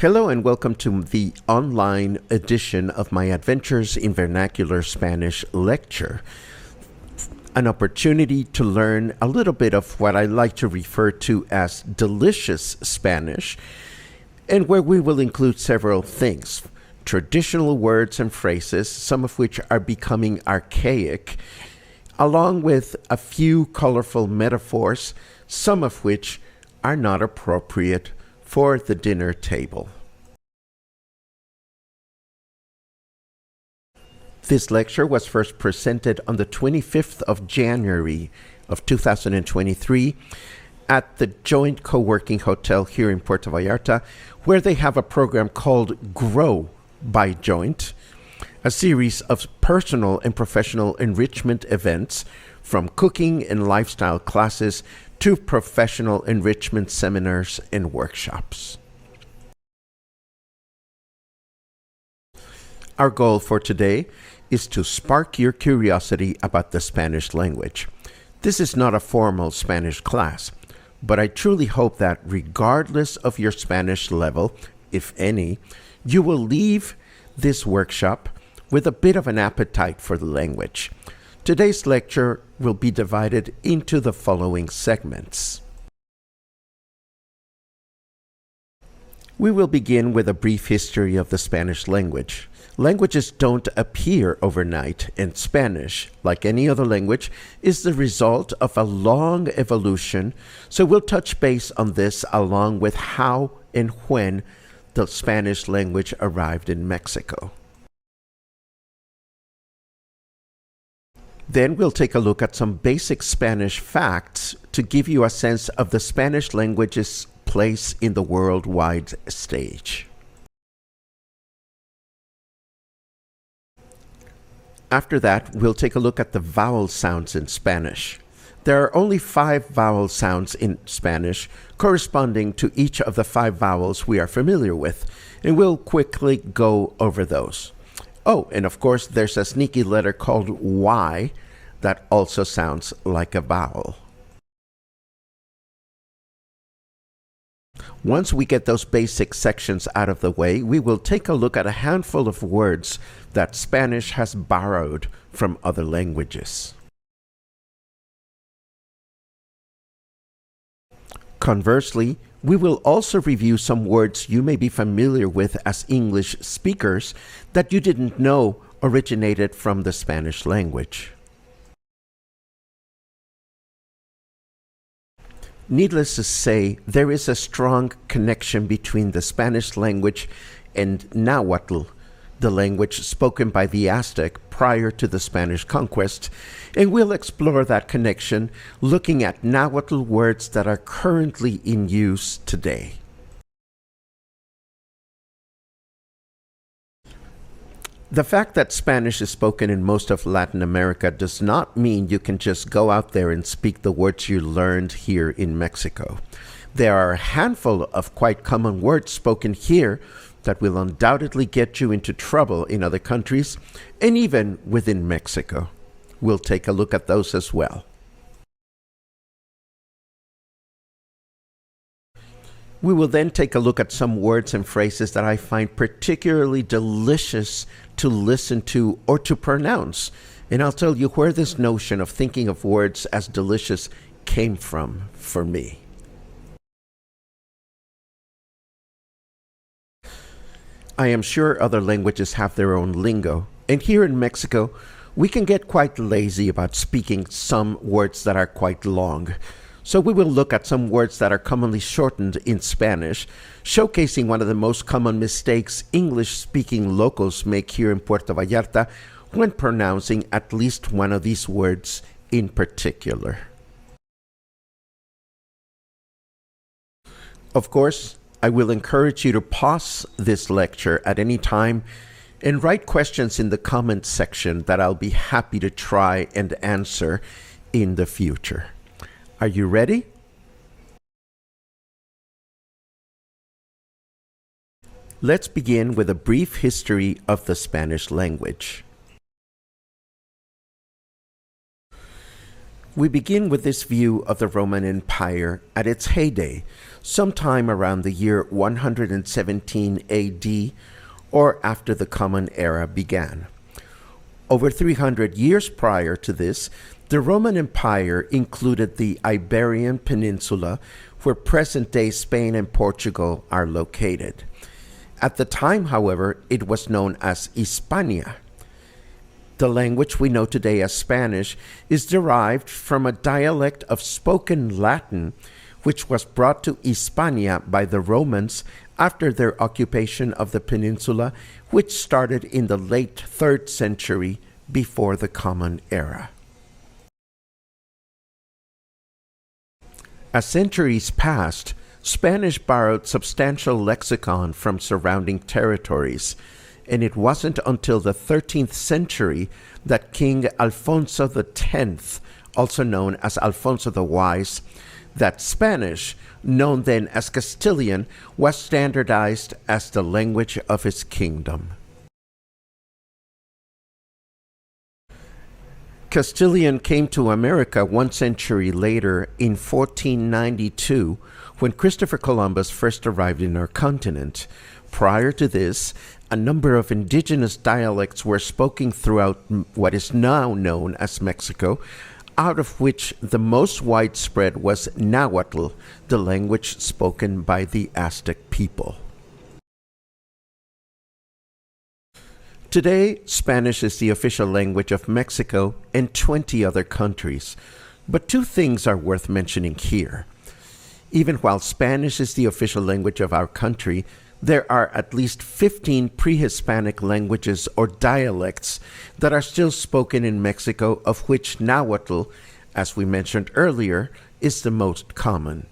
Hello and welcome to the online edition of my Adventures in Vernacular Spanish lecture. An opportunity to learn a little bit of what I like to refer to as delicious Spanish, and where we will include several things. Traditional words and phrases, some of which are becoming archaic, along with a few colorful metaphors, some of which are not appropriate for the dinner table. This lecture was first presented on the 25th of January of 2023 at the Joint Co-working Hotel here in Puerto Vallarta, where they have a program called Grow by Joint, a series of personal and professional enrichment events from cooking and lifestyle classes to professional enrichment seminars and workshops. Our goal for today is to spark your curiosity about the Spanish language. This is not a formal Spanish class, but I truly hope that regardless of your Spanish level, if any, you will leave this workshop with a bit of an appetite for the language. Today's lecture will be divided into the following segments. We will begin with a brief history of the Spanish language. Languages don't appear overnight, and Spanish, like any other language, is the result of a long evolution, so we'll touch base on this along with how and when the Spanish language arrived in Mexico. Then we'll take a look at some basic Spanish facts to give you a sense of the Spanish language's place in the worldwide stage. After that, we'll take a look at the vowel sounds in Spanish. There are only 5 vowel sounds in Spanish, corresponding to each of the 5 vowels we are familiar with, and we'll quickly go over those. Oh, and of course, there's a sneaky letter called Y that also sounds like a vowel. Once we get those basic sections out of the way, we will take a look at a handful of words that Spanish has borrowed from other languages. Conversely, we will also review some words you may be familiar with as English speakers that you didn't know originated from the Spanish language. Needless to say, there is a strong connection between the Spanish language and Nahuatl, the language spoken by the Aztec prior to the Spanish conquest, and we'll explore that connection looking at Nahuatl words that are currently in use today. The fact that Spanish is spoken in most of Latin America does not mean you can just go out there and speak the words you learned here in Mexico. There are a handful of quite common words spoken here that will undoubtedly get you into trouble in other countries and even within Mexico. We'll take a look at those as well. We will then take a look at some words and phrases that I find particularly delicious to listen to or to pronounce, and I'll tell you where this notion of thinking of words as delicious came from for me. I am sure other languages have their own lingo, and here in Mexico, we can get quite lazy about speaking some words that are quite long. So we will look at some words that are commonly shortened in Spanish, showcasing one of the most common mistakes English-speaking locals make here in Puerto Vallarta when pronouncing at least one of these words in particular. Of course, I will encourage you to pause this lecture at any time and write questions in the comments section that I'll be happy to try and answer in the future. Are you ready? Let's begin with a brief history of the Spanish language. We begin with this view of the Roman Empire at its heyday, sometime around the year 117 AD, or after the Common Era began. Over 300 years prior to this, the Roman Empire included the Iberian Peninsula, where present-day Spain and Portugal are located. At the time, however, it was known as Hispania. The language we know today as Spanish is derived from a dialect of spoken Latin, which was brought to Hispania by the Romans after their occupation of the peninsula, which started in the late 3rd century before the Common Era. As centuries passed, Spanish borrowed substantial lexicon from surrounding territories, and it wasn't until the 13th century that King Alfonso X, also known as Alfonso the Wise, that Spanish, known then as Castilian, was standardized as the language of his kingdom. Castilian came to America 1 century later in 1492, when Christopher Columbus first arrived in our continent. Prior to this, a number of indigenous dialects were spoken throughout what is now known as Mexico, out of which the most widespread was Nahuatl, the language spoken by the Aztec people. Today, Spanish is the official language of Mexico and 20 other countries. But two things are worth mentioning here. Even while Spanish is the official language of our country, there are at least 15 pre-Hispanic languages or dialects that are still spoken in Mexico, of which Nahuatl, as we mentioned earlier, is the most common.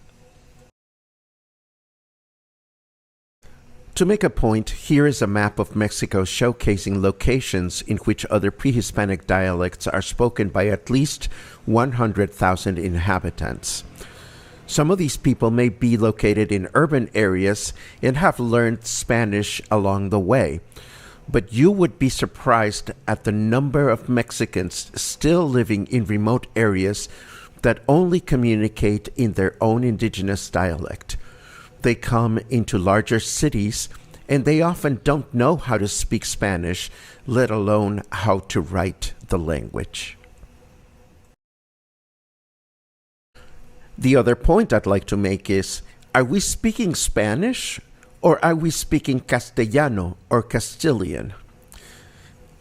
To make a point, here is a map of Mexico showcasing locations in which other pre-Hispanic dialects are spoken by at least 100,000 inhabitants. Some of these people may be located in urban areas and have learned Spanish along the way, but you would be surprised at the number of Mexicans still living in remote areas that only communicate in their own indigenous dialect. They come into larger cities, and they often don't know how to speak Spanish, let alone how to write the language. The other point I'd like to make is, are we speaking Spanish or are we speaking Castellano or Castilian?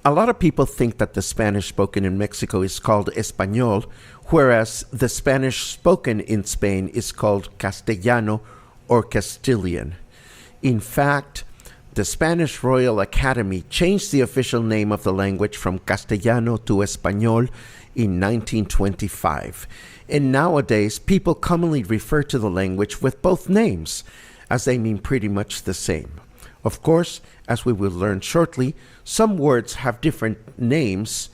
A lot of people think that the Spanish spoken in Mexico is called Español, whereas the Spanish spoken in Spain is called Castellano or Castilian. In fact, the Spanish Royal Academy changed the official name of the language from Castellano to Español in 1925. And nowadays, people commonly refer to the language with both names, as they mean pretty much the same. Of course, as we will learn shortly, some words have different names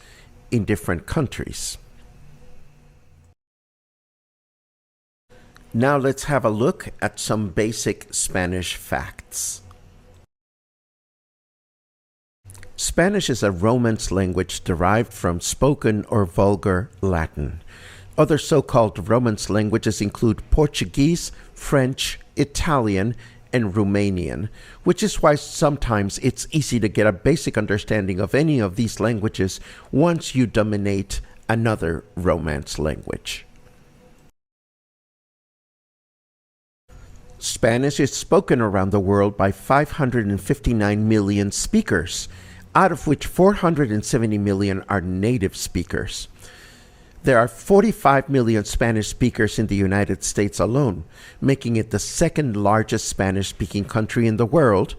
in different countries. Now let's have a look at some basic Spanish facts. Spanish is a Romance language derived from spoken or vulgar Latin. Other so-called Romance languages include Portuguese, French, Italian, and Romanian, which is why sometimes it's easy to get a basic understanding of any of these languages once you dominate another Romance language. Spanish is spoken around the world by 559 million speakers, out of which 470 million are native speakers. There are 45 million Spanish speakers in the United States alone, making it the second largest Spanish-speaking country in the world,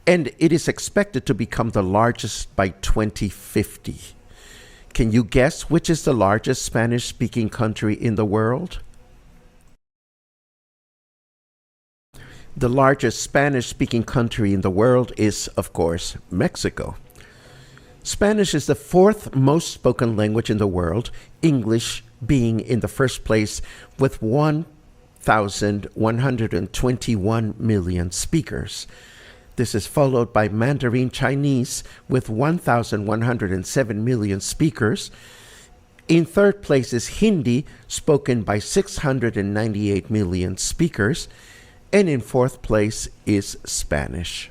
and it is expected to become the largest by 2050. Can you guess which is the largest Spanish-speaking country in the world? The largest Spanish-speaking country in the world is, of course, Mexico. Spanish is the fourth most spoken language in the world, English being in the first place with 1,121 million speakers. This is followed by Mandarin Chinese with 1,107 million speakers, In third place is Hindi, spoken by 698 million speakers. And in fourth place is Spanish.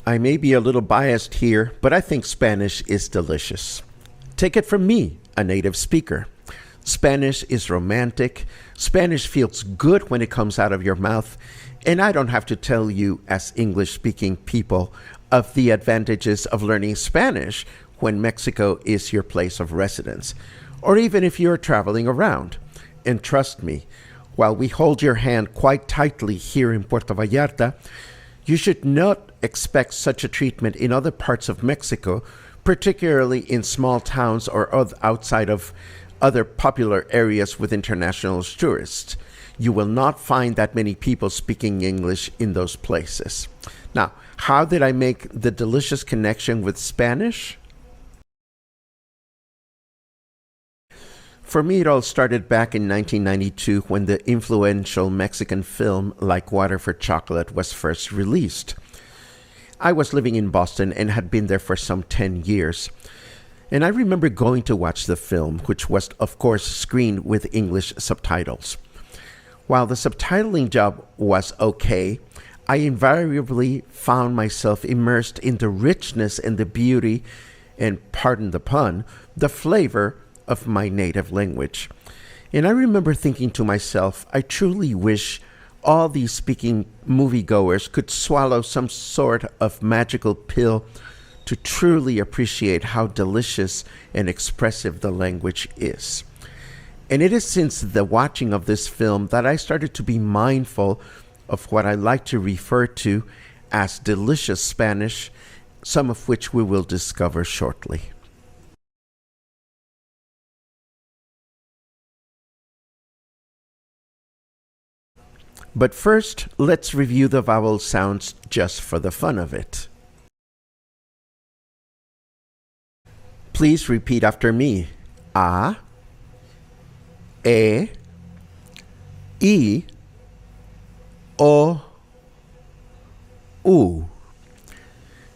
I may be a little biased here, but I think Spanish is delicious. Take it from me, a native speaker. Spanish is romantic. Spanish feels good when it comes out of your mouth. And I don't have to tell you, as English-speaking people, of the advantages of learning Spanish when Mexico is your place of residence, or even if you're traveling around. And trust me, while we hold your hand quite tightly here in Puerto Vallarta, you should not expect such a treatment in other parts of Mexico, particularly in small towns or outside of other popular areas with international tourists. You will not find that many people speaking English in those places. Now, how did I make the delicious connection with Spanish? For me, it all started back in 1992 when the influential Mexican film Like Water for Chocolate was first released. I was living in Boston and had been there for some 10 years. And I remember going to watch the film, which was, of course, screened with English subtitles. While the subtitling job was okay, I invariably found myself immersed in the richness and the beauty, and pardon the pun, the flavor of my native language. And I remember thinking to myself, I truly wish all these speaking moviegoers could swallow some sort of magical pill to truly appreciate how delicious and expressive the language is. And it is since the watching of this film that I started to be mindful of what I like to refer to as delicious Spanish, some of which we will discover shortly. But first, let's review the vowel sounds just for the fun of it. Please repeat after me. A, E, I, O, U.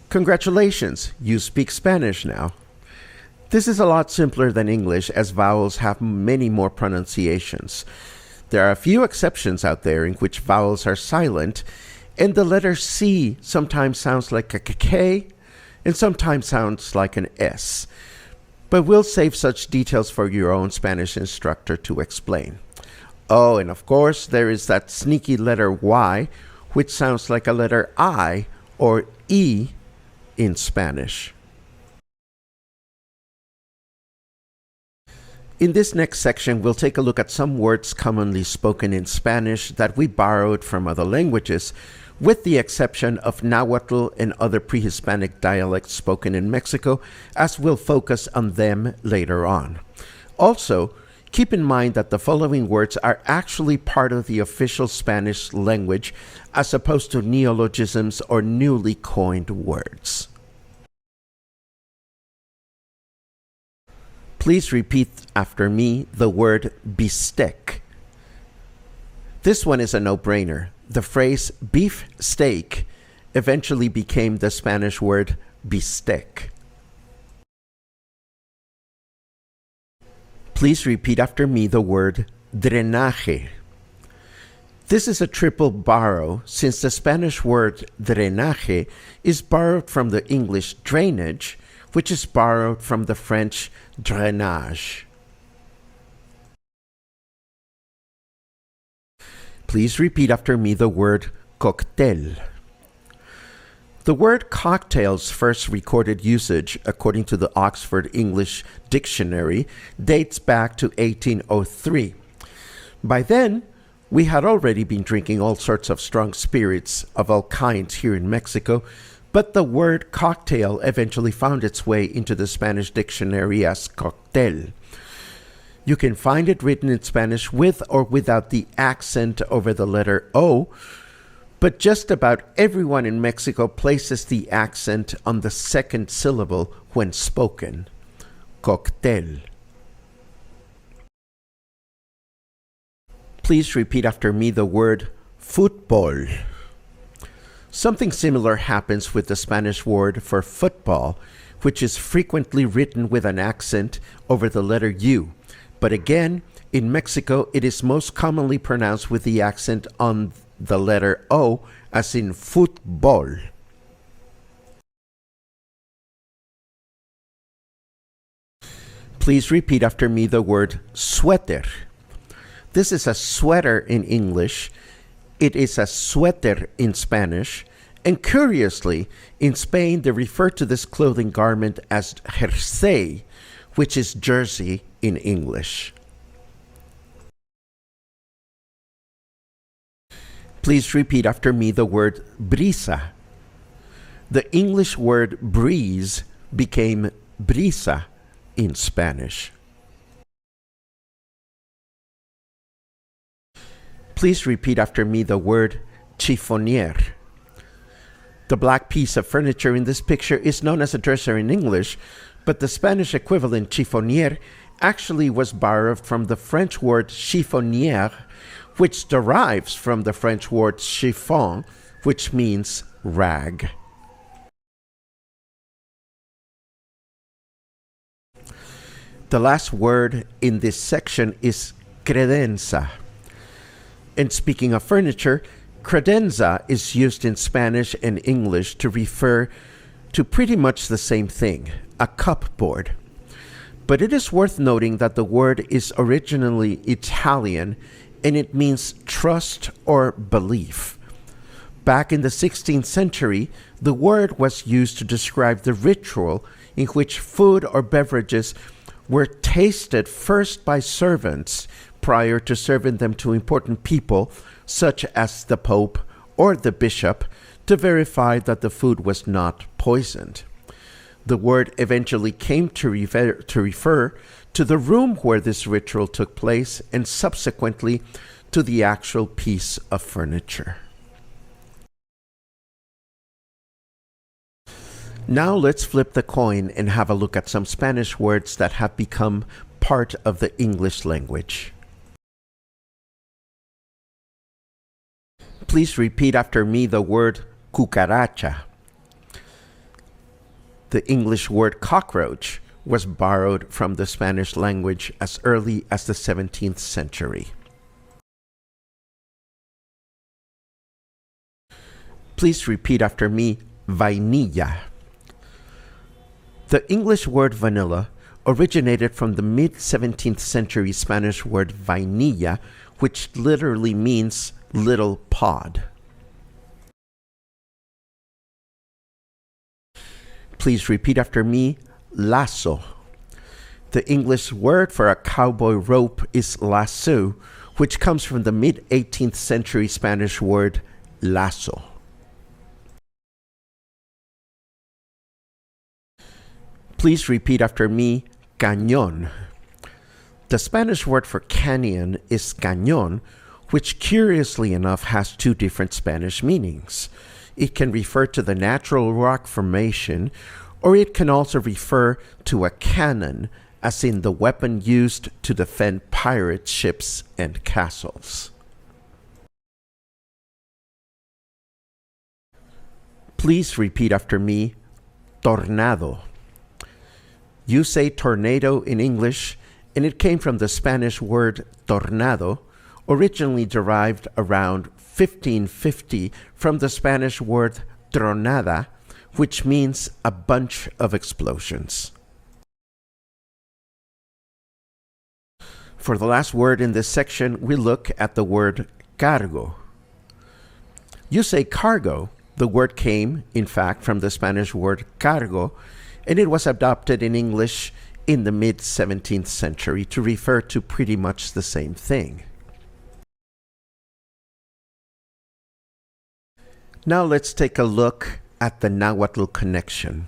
Congratulations, you speak Spanish now. This is a lot simpler than English, as vowels have many more pronunciations. There are a few exceptions out there in which vowels are silent, and the letter C sometimes sounds like a K and sometimes sounds like an S. But we'll save such details for your own Spanish instructor to explain. Oh, and of course, there is that sneaky letter Y, which sounds like a letter I or E in Spanish. In this next section, we'll take a look at some words commonly spoken in Spanish that we borrowed from other languages, with the exception of Nahuatl and other pre-Hispanic dialects spoken in Mexico, as we'll focus on them later on. Also, keep in mind that the following words are actually part of the official Spanish language, as opposed to neologisms or newly coined words. Please repeat after me the word bistec. This one is a no-brainer. The phrase beef steak eventually became the Spanish word bistec. Please repeat after me the word drenaje. This is a triple borrow, since the Spanish word drenaje is borrowed from the English drainage, which is borrowed from the French drainage. Please repeat after me the word cocktail. The word cocktail's first recorded usage, according to the Oxford English Dictionary, dates back to 1803. By then, we had already been drinking all sorts of strong spirits of all kinds here in Mexico, but the word cocktail eventually found its way into the Spanish dictionary as cóctel. You can find it written in Spanish with or without the accent over the letter O, but just about everyone in Mexico places the accent on the second syllable when spoken. Cóctel. Please repeat after me the word football. Something similar happens with the Spanish word for football, which is frequently written with an accent over the letter U. But again, in Mexico, it is most commonly pronounced with the accent on the letter O, as in football. Please repeat after me the word suéter. This is a sweater in English. It is a suéter in Spanish. And curiously, in Spain, they refer to this clothing garment as jersey, which is jersey in English. Please repeat after me the word brisa. The English word breeze became brisa in Spanish. Please repeat after me the word chiffonier. The black piece of furniture in this picture is known as a dresser in English, but the Spanish equivalent chiffonier actually was borrowed from the French word chiffonnière, which derives from the French word chiffon, which means rag. The last word in this section is credenza. And speaking of furniture, credenza is used in Spanish and English to refer to pretty much the same thing, a cupboard. But it is worth noting that the word is originally Italian and it means trust or belief. Back in the 16th century, the word was used to describe the ritual in which food or beverages were tasted first by servants prior to serving them to important people, such as the Pope or the Bishop, to verify that the food was not poisoned. The word eventually came to refer to the room where this ritual took place and subsequently to the actual piece of furniture. Now let's flip the coin and have a look at some Spanish words that have become part of the English language. Please repeat after me the word cucaracha. The English word cockroach was borrowed from the Spanish language as early as the 17th century. Please repeat after me, vainilla. The English word vanilla originated from the mid-17th century Spanish word vainilla, which literally means little pod. Please repeat after me, lasso. The English word for a cowboy rope is lasso, which comes from the mid-18th century Spanish word lazo. Please repeat after me, cañón. The Spanish word for canyon is cañón, which curiously enough has two different Spanish meanings. It can refer to the natural rock formation, or it can also refer to a cannon, as in the weapon used to defend pirate ships and castles. Please repeat after me, tornado. You say tornado in English, and it came from the Spanish word tornado, originally derived around 1550 from the Spanish word tronada, which means a bunch of explosions. For the last word in this section, we look at the word cargo. You say cargo. The word came, in fact, from the Spanish word cargo, and it was adopted in English in the mid-17th century to refer to pretty much the same thing. Now let's take a look at the Nahuatl connection.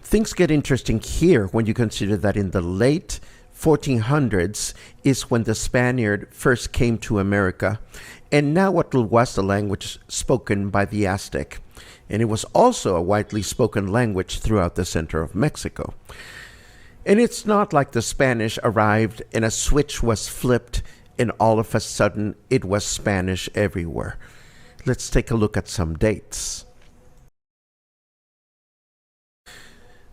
Things get interesting here when you consider that in the late 1400s is when the Spaniard first came to America, and Nahuatl was the language spoken by the Aztec, and it was also a widely spoken language throughout the center of Mexico. And it's not like the Spanish arrived and a switch was flipped and all of a sudden it was Spanish everywhere. Let's take a look at some dates.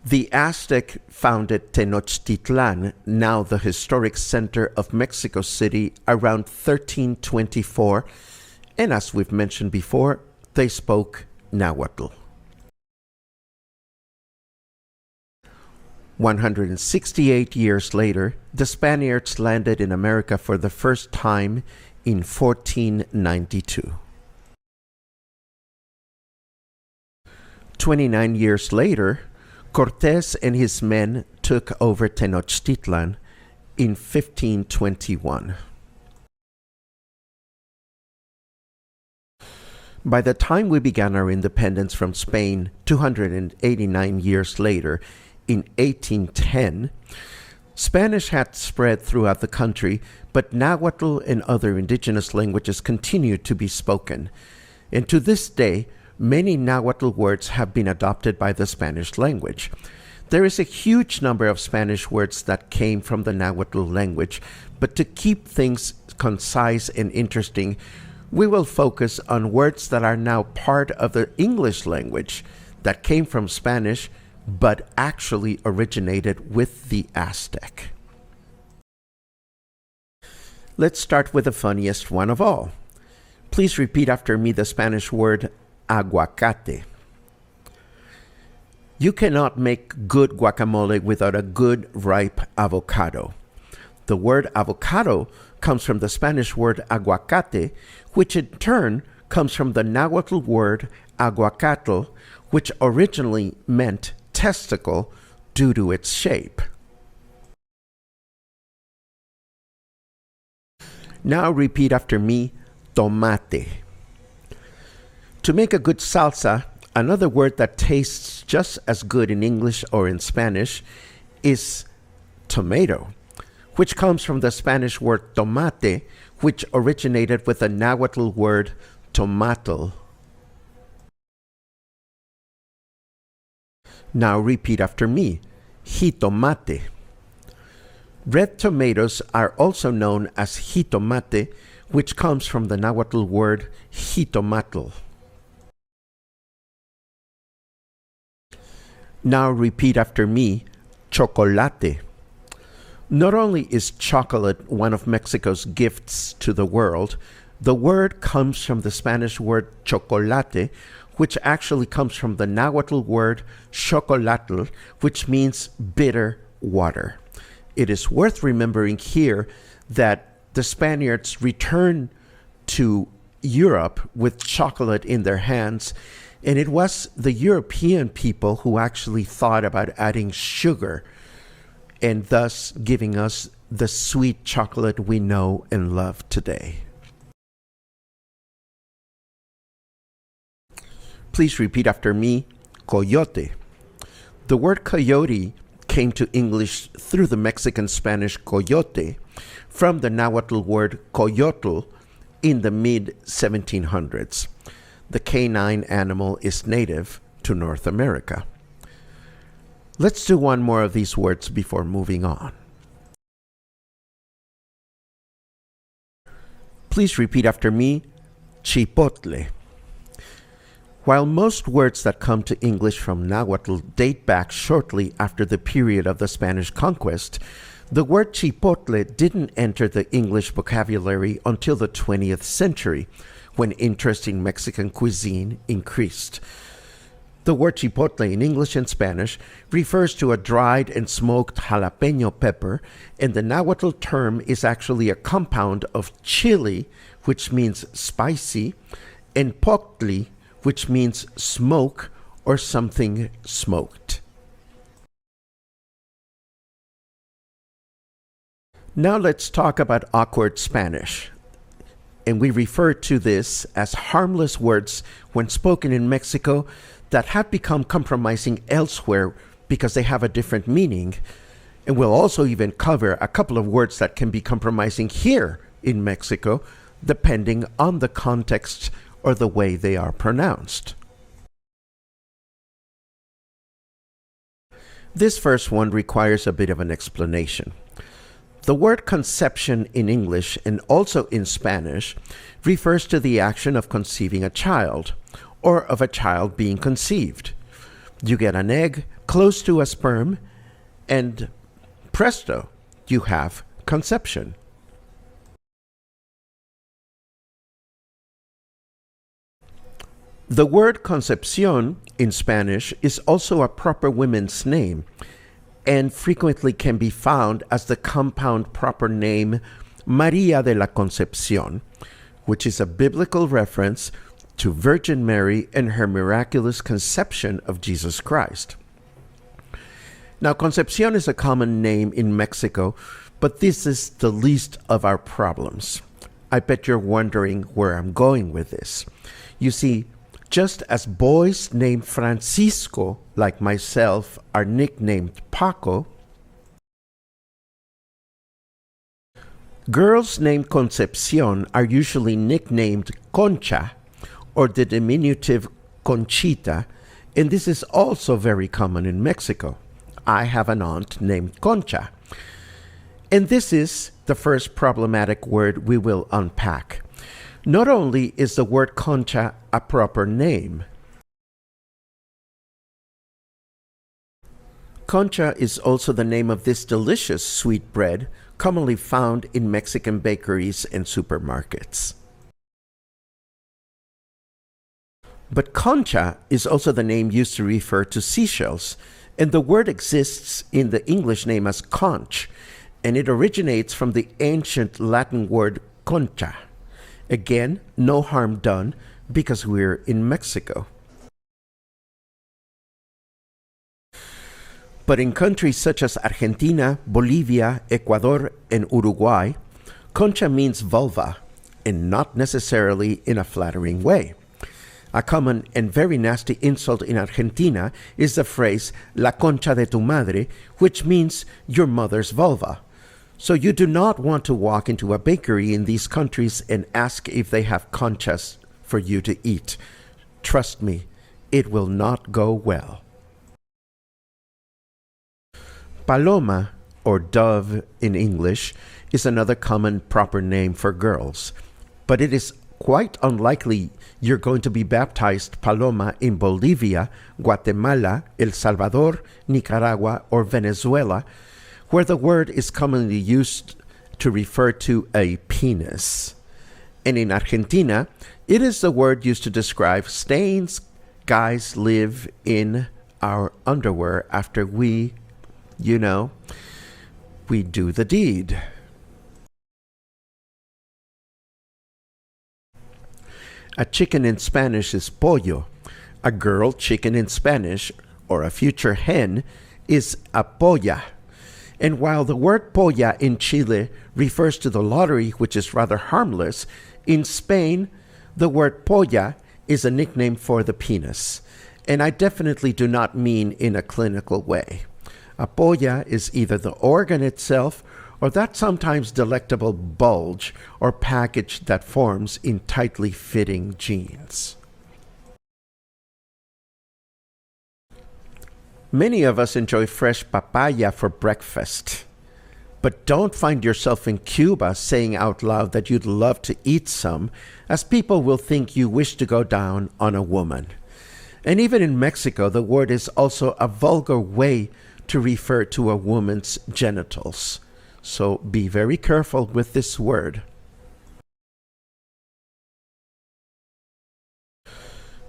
The Aztec founded Tenochtitlan, now the historic center of Mexico City, around 1324, and as we've mentioned before, they spoke Nahuatl. 168 years later, the Spaniards landed in America for the first time in 1492. 29 years later, Cortés and his men took over Tenochtitlan in 1521. By the time we began our independence from Spain 289 years later, in 1810, Spanish had spread throughout the country, but Nahuatl and other indigenous languages continued to be spoken. And to this day, many Nahuatl words have been adopted by the Spanish language. There is a huge number of Spanish words that came from the Nahuatl language, but to keep things concise and interesting, we will focus on words that are now part of the English language that came from Spanish, but actually originated with the Aztec. Let's start with the funniest one of all. Please repeat after me the Spanish word aguacate. You cannot make good guacamole without a good ripe avocado. The word avocado comes from the Spanish word aguacate, which in turn comes from the Nahuatl word aguacatl, which originally meant testicle due to its shape. Now repeat after me, tomate. To make a good salsa, another word that tastes just as good in English or in Spanish is tomato, which comes from the Spanish word tomate, which originated with the Nahuatl word tomatl. Now repeat after me, jitomate. Red tomatoes are also known as jitomate, which comes from the Nahuatl word jitomatl. Now repeat after me, chocolate. Not only is chocolate one of Mexico's gifts to the world, the word comes from the Spanish word chocolate, which actually comes from the Nahuatl word xocolatl, which means bitter water. It is worth remembering here that the Spaniards returned to Europe with chocolate in their hands, and it was the European people who actually thought about adding sugar and thus giving us the sweet chocolate we know and love today. Please repeat after me, coyote. The word coyote came to English through the Mexican Spanish coyote from the Nahuatl word coyotl in the mid-1700s. The canine animal is native to North America. Let's do one more of these words before moving on. Please repeat after me, chipotle. While most words that come to English from Nahuatl date back shortly after the period of the Spanish conquest, the word chipotle didn't enter the English vocabulary until the 20th century, when interest in Mexican cuisine increased. The word chipotle in English and Spanish refers to a dried and smoked jalapeno pepper, and the Nahuatl term is actually a compound of chili, which means spicy, and poctli, which means smoke or something smoked. Now let's talk about awkward Spanish. And we refer to this as harmless words when spoken in Mexico that have become compromising elsewhere because they have a different meaning. And we'll also even cover a couple of words that can be compromising here in Mexico, depending on the context or the way they are pronounced. This first one requires a bit of an explanation. The word conception in English and also in Spanish refers to the action of conceiving a child or of a child being conceived. You get an egg, close to a sperm, and presto, you have conception. The word concepción in Spanish is also a proper woman's name and frequently can be found as the compound proper name María de la Concepción, which is a biblical reference to Virgin Mary and her miraculous conception of Jesus Christ. Now, Concepción is a common name in Mexico, but this is the least of our problems. I bet you're wondering where I'm going with this. You see, just as boys named Francisco, like myself, are nicknamed Paco, girls named Concepción are usually nicknamed Concha, or the diminutive Conchita, and this is also very common in Mexico. I have an aunt named Concha. And this is the first problematic word we will unpack. Not only is the word concha a proper name, concha is also the name of this delicious sweet bread commonly found in Mexican bakeries and supermarkets. But concha is also the name used to refer to seashells, and the word exists in the English name as conch, and it originates from the ancient Latin word concha. Again, no harm done because we're in Mexico. But in countries such as Argentina, Bolivia, Ecuador, and Uruguay, concha means vulva, and not necessarily in a flattering way. A common and very nasty insult in Argentina is the phrase la concha de tu madre, which means your mother's vulva. So you do not want to walk into a bakery in these countries and ask if they have conchas for you to eat. Trust me, it will not go well. Paloma, or dove in English, is another common proper name for girls, but it is quite unlikely you're going to be baptized Paloma in Bolivia, Guatemala, El Salvador, Nicaragua, or Venezuela, where the word is commonly used to refer to a penis. And in Argentina, it is the word used to describe stains guys live in our underwear after we do the deed. A chicken in Spanish is pollo. A girl chicken in Spanish, or a future hen, is a polla. And while the word polla in Chile refers to the lottery, which is rather harmless, in Spain, the word polla is a nickname for the penis. And I definitely do not mean in a clinical way. A polla is either the organ itself or that sometimes delectable bulge or package that forms in tightly fitting jeans. Many of us enjoy fresh papaya for breakfast. But don't find yourself in Cuba saying out loud that you'd love to eat some, as people will think you wish to go down on a woman. And even in Mexico, the word is also a vulgar way to refer to a woman's genitals. So be very careful with this word.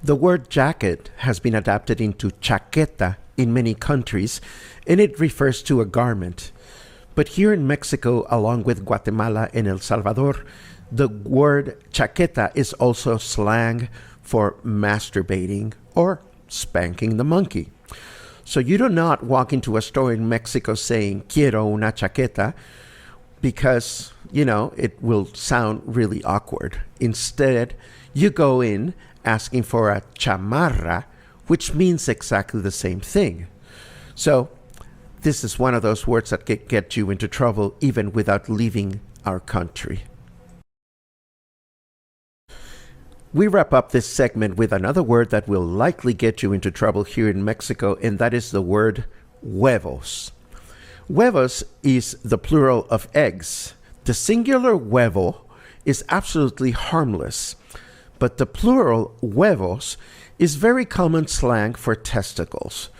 The word jacket has been adapted into chaqueta in many countries, and it refers to a garment. But here in Mexico, along with Guatemala and El Salvador, the word chaqueta is also slang for masturbating or spanking the monkey. So you do not walk into a store in Mexico saying, quiero una chaqueta, because, it will sound really awkward. Instead, you go in asking for a chamarra, which means exactly the same thing. So this is one of those words that get you into trouble even without leaving our country. We wrap up this segment with another word that will likely get you into trouble here in Mexico, and that is the word huevos. Huevos is the plural of eggs. The singular huevo is absolutely harmless, but the plural huevos is very common slang for testicles.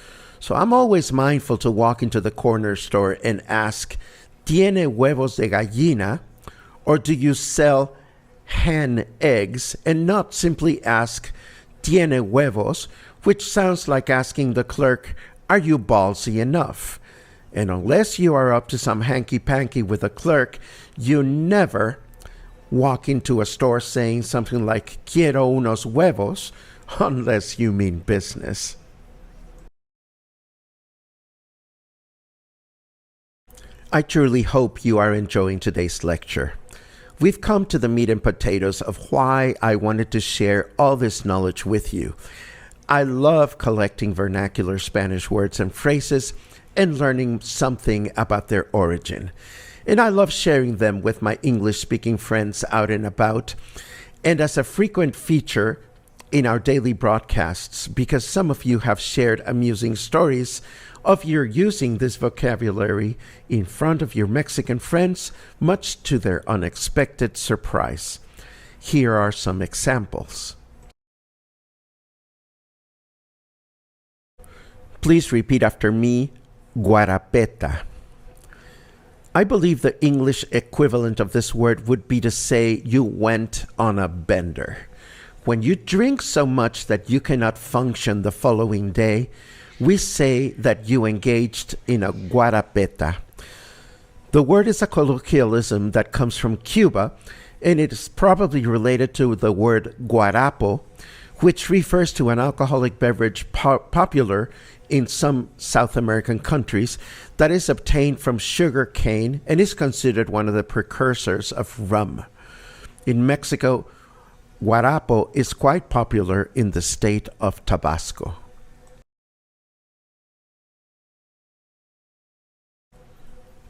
So I'm always mindful to walk into the corner store and ask, ¿Tiene huevos de gallina? Or do you sell hen eggs? And not simply ask, ¿Tiene huevos? Which sounds like asking the clerk, are you ballsy enough? And unless you are up to some hanky-panky with a clerk, you never walk into a store saying something like, quiero unos huevos, unless you mean business. I truly hope you are enjoying today's lecture. We've come to the meat and potatoes of why I wanted to share all this knowledge with you. I love collecting vernacular Spanish words and phrases and learning something about their origin. And I love sharing them with my English-speaking friends out and about, and as a frequent feature in our daily broadcasts, because some of you have shared amusing stories of your using this vocabulary in front of your Mexican friends, much to their unexpected surprise. Here are some examples. Please repeat after me, guarapeta. I believe the English equivalent of this word would be to say you went on a bender. When you drink so much that you cannot function the following day, we say that you engaged in a guarapeta. The word is a colloquialism that comes from Cuba, and it is probably related to the word guarapo, which refers to an alcoholic beverage popular in some South American countries that is obtained from sugar cane and is considered one of the precursors of rum. In Mexico, guarapo is quite popular in the state of Tabasco.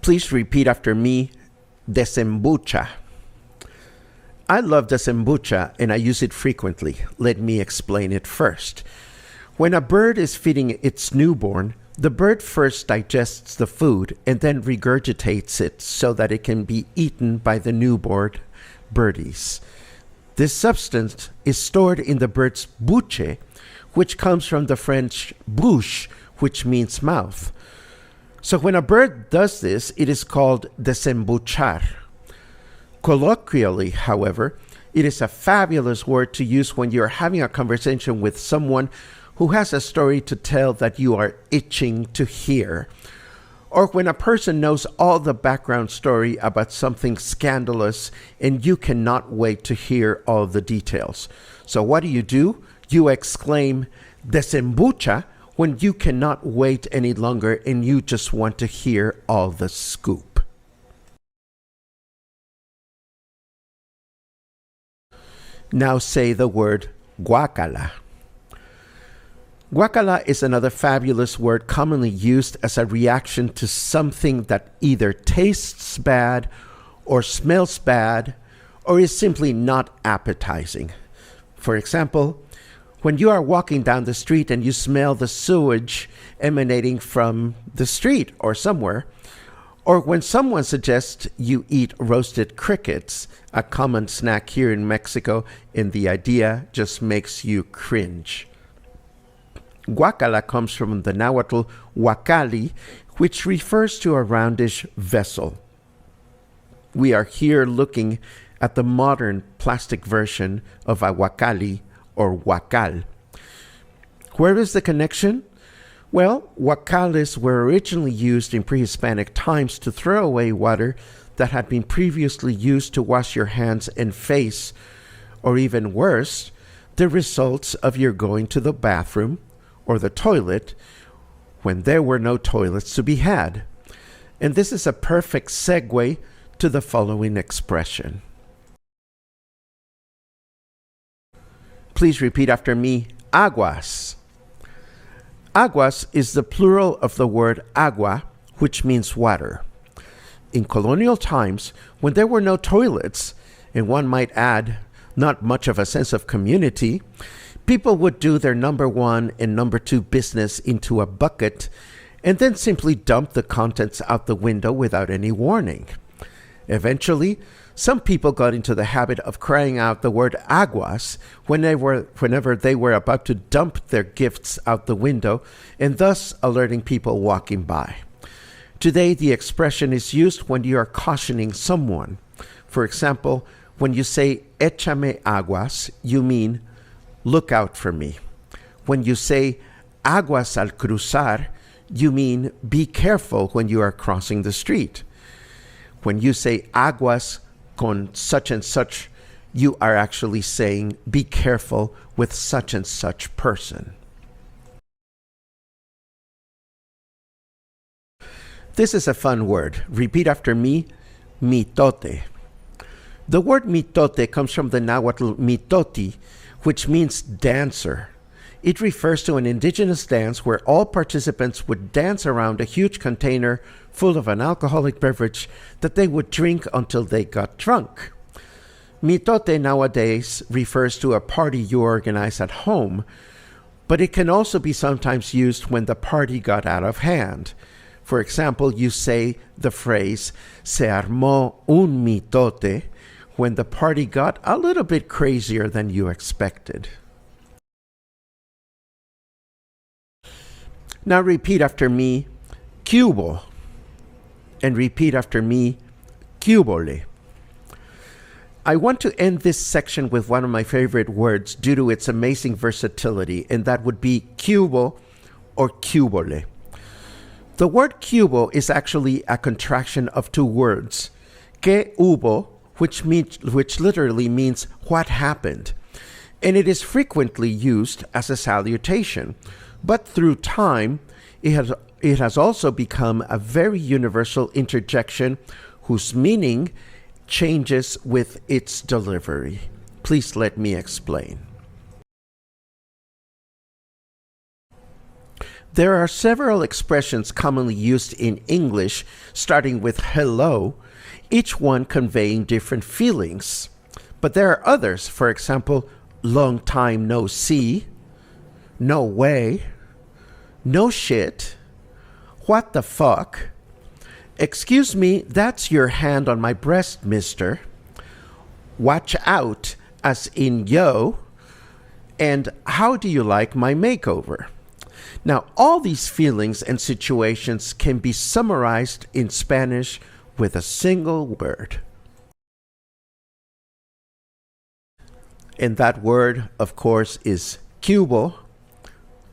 Please repeat after me, desembucha. I love desembucha and I use it frequently. Let me explain it first. When a bird is feeding its newborn, the bird first digests the food and then regurgitates it so that it can be eaten by the newborn birdies. This substance is stored in the bird's buche, which comes from the French bouche, which means mouth. So when a bird does this, it is called desembuchar. Colloquially, however, it is a fabulous word to use when you're having a conversation with someone who has a story to tell that you are itching to hear, or when a person knows all the background story about something scandalous and you cannot wait to hear all the details. So what do? You exclaim, desembucha, when you cannot wait any longer and you just want to hear all the scoop. Now say the word guacala. Guacala is another fabulous word commonly used as a reaction to something that either tastes bad or smells bad or is simply not appetizing. For example, when you are walking down the street and you smell the sewage emanating from the street or somewhere, or when someone suggests you eat roasted crickets, a common snack here in Mexico, and the idea just makes you cringe. Guacala comes from the Nahuatl huacali, which refers to a roundish vessel. We are here looking at the modern plastic version of a huacali or huacal. Where is the connection? Well, huacales were originally used in pre-Hispanic times to throw away water that had been previously used to wash your hands and face, or even worse, the results of your going to the bathroom or the toilet when there were no toilets to be had. And this is a perfect segue to the following expression. Please repeat after me, aguas. Aguas is the plural of the word agua, which means water. In colonial times, when there were no toilets, and one might add, not much of a sense of community, people would do their number one and number two business into a bucket and then simply dump the contents out the window without any warning. Eventually, Some people got into the habit of crying out the word aguas whenever they were about to dump their gifts out the window, and thus alerting people walking by. Today, the expression is used when you are cautioning someone. For example, when you say échame aguas, you mean look out for me. When you say aguas al cruzar, you mean be careful when you are crossing the street. When you say aguas con such and such, you are actually saying be careful with such and such person. This is a fun word. Repeat after me, mitote. The word mitote comes from the Nahuatl mitoti, which means dancer. It refers to an indigenous dance where all participants would dance around a huge container full of an alcoholic beverage that they would drink until they got drunk. Mitote nowadays refers to a party you organize at home, but it can also be sometimes used when the party got out of hand. For example, you say the phrase, se armó un mitote, when the party got a little bit crazier than you expected. Now repeat after me, cubo, and repeat after me, cubole. I want to end this section with one of my favorite words due to its amazing versatility, and that would be cubo or cubole. The word cubo is actually a contraction of two words, que hubo, which literally means what happened, and it is frequently used as a salutation. But through time, it has also become a very universal interjection whose meaning changes with its delivery. Please let me explain. There are several expressions commonly used in English, starting with hello, each one conveying different feelings. But there are others, for example, long time no see, no way, no shit, what the fuck, excuse me, that's your hand on my breast, mister, watch out, as in yo, and how do you like my makeover? Now, all these feelings and situations can be summarized in Spanish with a single word. And that word, of course, is cubo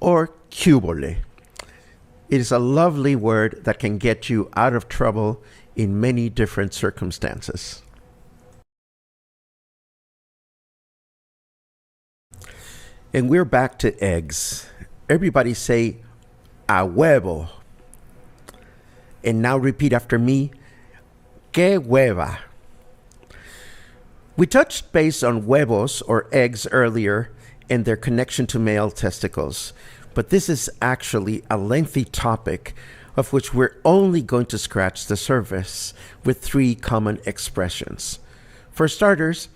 or cubole. It is a lovely word that can get you out of trouble in many different circumstances. And we're back to eggs. Everybody say, a huevo. And now repeat after me, que hueva. We touched base on huevos, or eggs, earlier, and their connection to male testicles. But this is actually a lengthy topic of which we're only going to scratch the surface with three common expressions. For starters,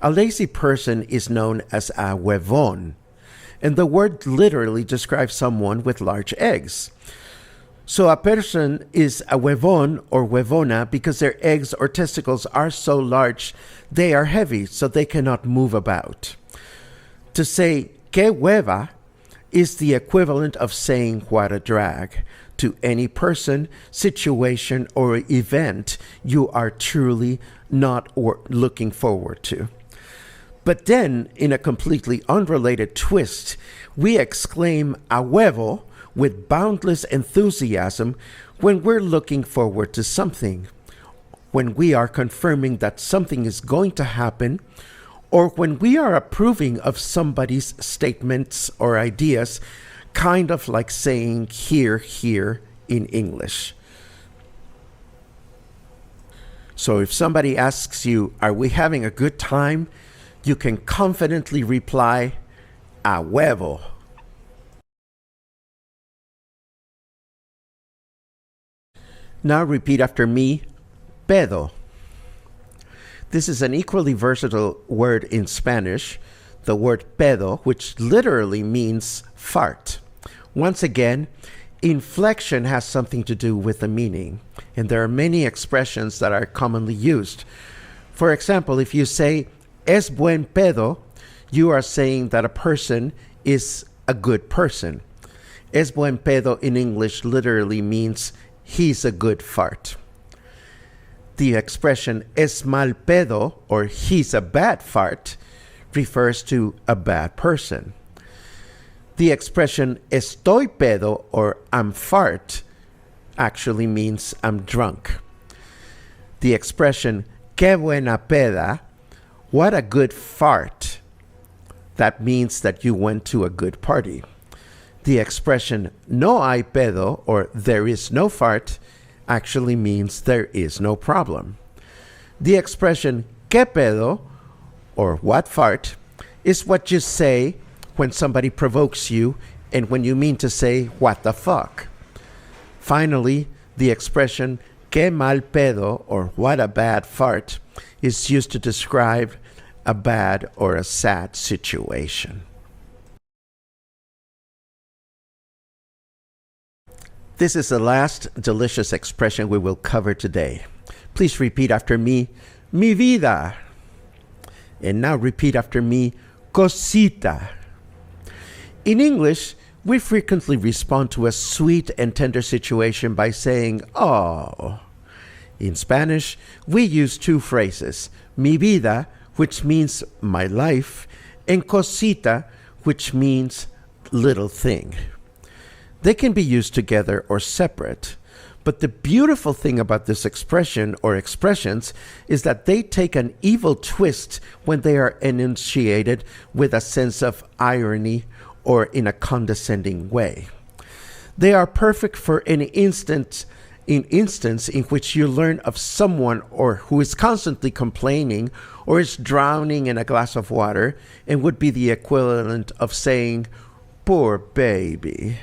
a lazy person is known as a huevón, and the word literally describes someone with large eggs. So a person is a huevón or huevona because their eggs or testicles are so large they are heavy, so they cannot move about. To say que hueva is the equivalent of saying what a drag to any person, situation, or event you are truly not looking forward to. But then, in a completely unrelated twist, we exclaim a huevo with boundless enthusiasm when we're looking forward to something, when we are confirming that something is going to happen, or when we are approving of somebody's statements or ideas, kind of like saying here, here in English. So if somebody asks you, are we having a good time? You can confidently reply, a huevo. Now repeat after me, pedo. This is an equally versatile word in Spanish, the word pedo, which literally means fart. Once again, inflection has something to do with the meaning, and there are many expressions that are commonly used. For example, if you say es buen pedo, you are saying that a person is a good person. Es buen pedo in English literally means he's a good fart. The expression es mal pedo, or he's a bad fart, refers to a bad person. The expression estoy pedo, or I'm fart, actually means I'm drunk. The expression que buena peda, what a good fart, that means that you went to a good party. The expression no hay pedo, or there is no fart, actually means there is no problem. The expression que pedo, or what fart, is what you say when somebody provokes you and when you mean to say what the fuck. Finally, the expression que mal pedo, or what a bad fart, is used to describe a bad or a sad situation. This is the last delicious expression we will cover today. Please repeat after me, mi vida. And now repeat after me, cosita. In English, we frequently respond to a sweet and tender situation by saying, oh. In Spanish, we use two phrases, mi vida, which means my life, and cosita, which means little thing. They can be used together or separate, but the beautiful thing about this expression or expressions is that they take an evil twist when they are enunciated with a sense of irony or in a condescending way. They are perfect for any instance in which you learn of someone or who is constantly complaining or is drowning in a glass of water and would be the equivalent of saying, poor baby.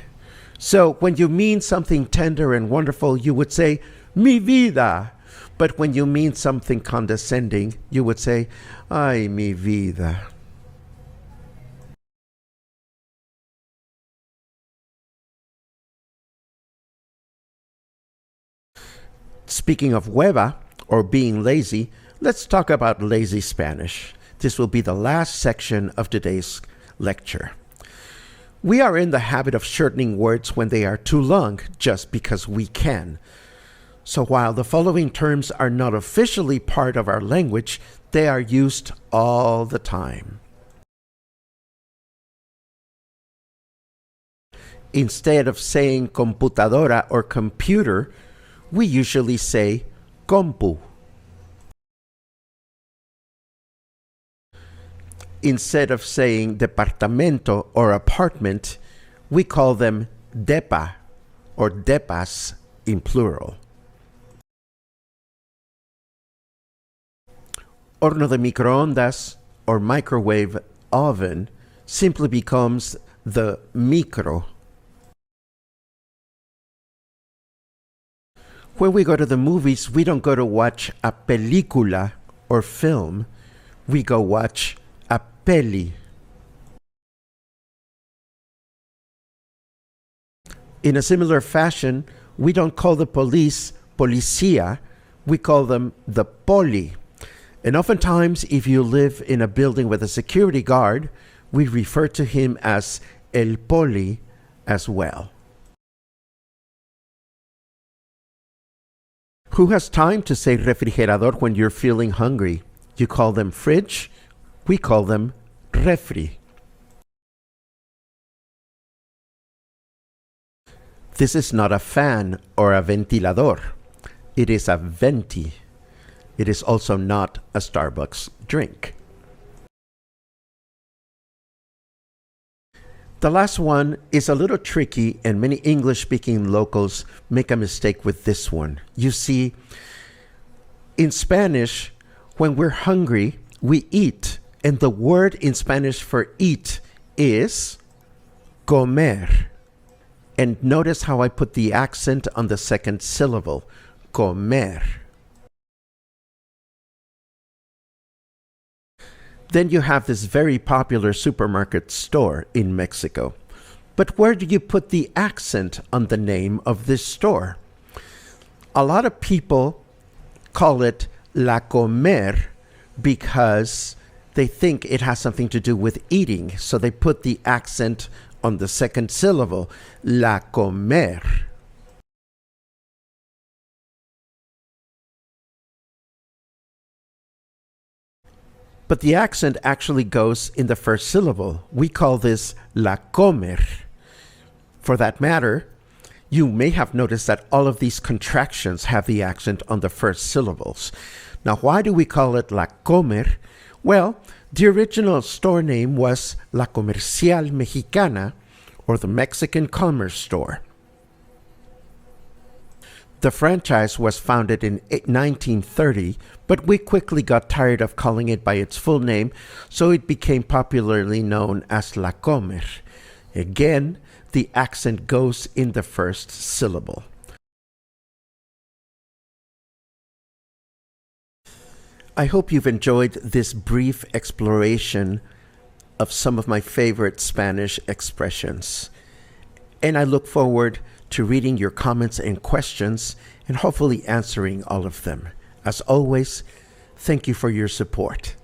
So when you mean something tender and wonderful, you would say, mi vida. But when you mean something condescending, you would say, ay, mi vida. Speaking of hueva, or being lazy, let's talk about lazy Spanish. This will be the last section of today's lecture. We are in the habit of shortening words when they are too long, just because we can. So while the following terms are not officially part of our language, they are used all the time. Instead of saying computadora or computer, we usually say compu. Instead of saying departamento or apartment, we call them depa or depas in plural. Horno de microondas or microwave oven simply becomes the micro. When we go to the movies, we don't go to watch a película or film. We go watch a peli. In a similar fashion, we don't call the police policía, we call them the poli. And oftentimes, if you live in a building with a security guard, we refer to him as el poli as well. Who has time to say refrigerador when you're feeling hungry? You call them fridge, we call them refri. This is not a fan or a ventilador. It is a venti. It is also not a Starbucks drink. The last one is a little tricky, and many English-speaking locals make a mistake with this one. You see, in Spanish, when we're hungry, we eat, and the word in Spanish for eat is comer. And notice how I put the accent on the second syllable, comer. Then you have this very popular supermarket store in Mexico. But where do you put the accent on the name of this store? A lot of people call it La Comer because they think it has something to do with eating. So they put the accent on the second syllable, la comer. But the accent actually goes in the first syllable. We call this la comer. For that matter, you may have noticed that all of these contractions have the accent on the first syllables. Now, why do we call it la comer? Well, the original store name was La Comercial Mexicana, or the Mexican Commerce Store. The franchise was founded in 1930, but we quickly got tired of calling it by its full name, so it became popularly known as La Comer. Again, the accent goes in the first syllable. I hope you've enjoyed this brief exploration of some of my favorite Spanish expressions. And I look forward to reading your comments and questions and hopefully answering all of them. As always, thank you for your support.